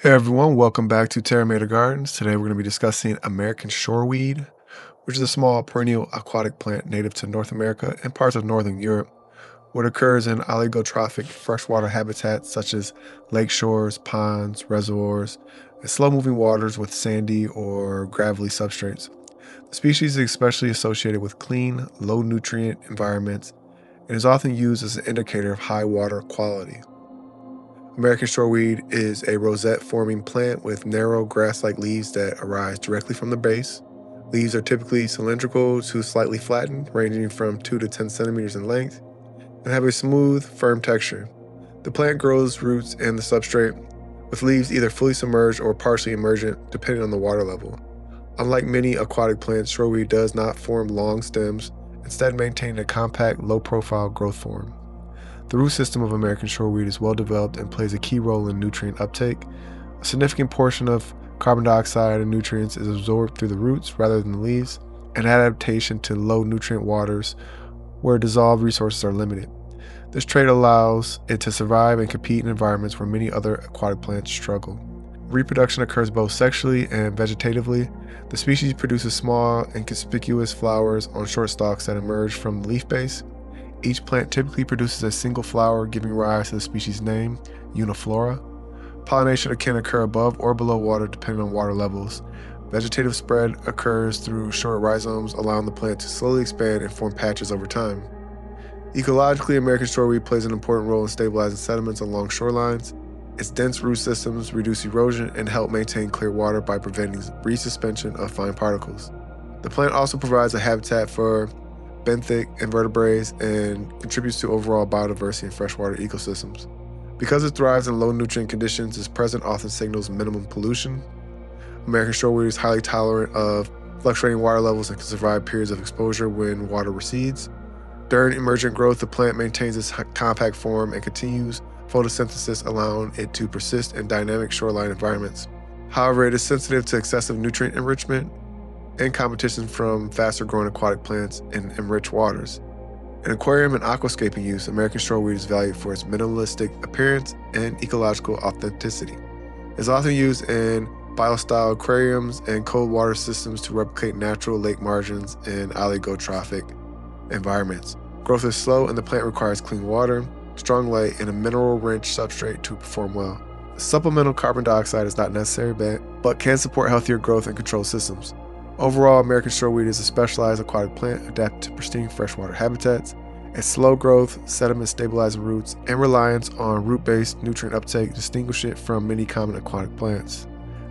Hey everyone, welcome back to Terra Gardens. Today we're going to be discussing American shoreweed, which is a small perennial aquatic plant native to North America and parts of Northern Europe. What occurs in oligotrophic freshwater habitats such as lake shores, ponds, reservoirs, and slow-moving waters with sandy or gravelly substrates. The species is especially associated with clean, low-nutrient environments and is often used as an indicator of high water quality. American shoreweed is a rosette-forming plant with narrow grass-like leaves that arise directly from the base. Leaves are typically cylindrical to slightly flattened, ranging from 2 to 10 centimeters in length, and have a smooth, firm texture. The plant grows roots in the substrate, with leaves either fully submerged or partially emergent, depending on the water level. Unlike many aquatic plants, shoreweed does not form long stems, instead maintaining a compact, low-profile growth form. The root system of American shoreweed is well developed and plays a key role in nutrient uptake. A significant portion of carbon dioxide and nutrients is absorbed through the roots rather than the leaves, an adaptation to low nutrient waters where dissolved resources are limited. This trait allows it to survive and compete in environments where many other aquatic plants struggle. Reproduction occurs both sexually and vegetatively. The species produces small, inconspicuous flowers on short stalks that emerge from the leaf base. Each plant typically produces a single flower, giving rise to the species name, uniflora. Pollination can occur above or below water depending on water levels. Vegetative spread occurs through short rhizomes, allowing the plant to slowly expand and form patches over time. Ecologically, American shoreweed plays an important role in stabilizing sediments along shorelines. Its dense root systems reduce erosion and help maintain clear water by preventing resuspension of fine particles. The plant also provides a habitat for benthic invertebrates and contributes to overall biodiversity in freshwater ecosystems. Because it thrives in low nutrient conditions, its presence often signals minimum pollution. American shoreweed is highly tolerant of fluctuating water levels and can survive periods of exposure when water recedes. During emergent growth, the plant maintains its compact form and continues photosynthesis, allowing it to persist in dynamic shoreline environments. However, it is sensitive to excessive nutrient enrichment and competition from faster-growing aquatic plants in enriched waters. In aquarium and aquascaping use, American shoreweed is valued for its minimalistic appearance and ecological authenticity. It is often used in bio-style aquariums and cold water systems to replicate natural lake margins in oligotrophic environments. Growth is slow and the plant requires clean water, strong light, and a mineral-rich substrate to perform well. Supplemental carbon dioxide is not necessary but can support healthier growth and control systems. Overall, American shoreweed is a specialized aquatic plant adapted to pristine freshwater habitats. Its slow growth, sediment-stabilizing roots, and reliance on root-based nutrient uptake distinguish it from many common aquatic plants.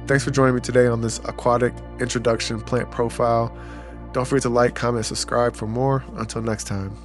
Thanks for joining me today on this aquatic introduction plant profile. Don't forget to like, comment, and subscribe for more. Until next time.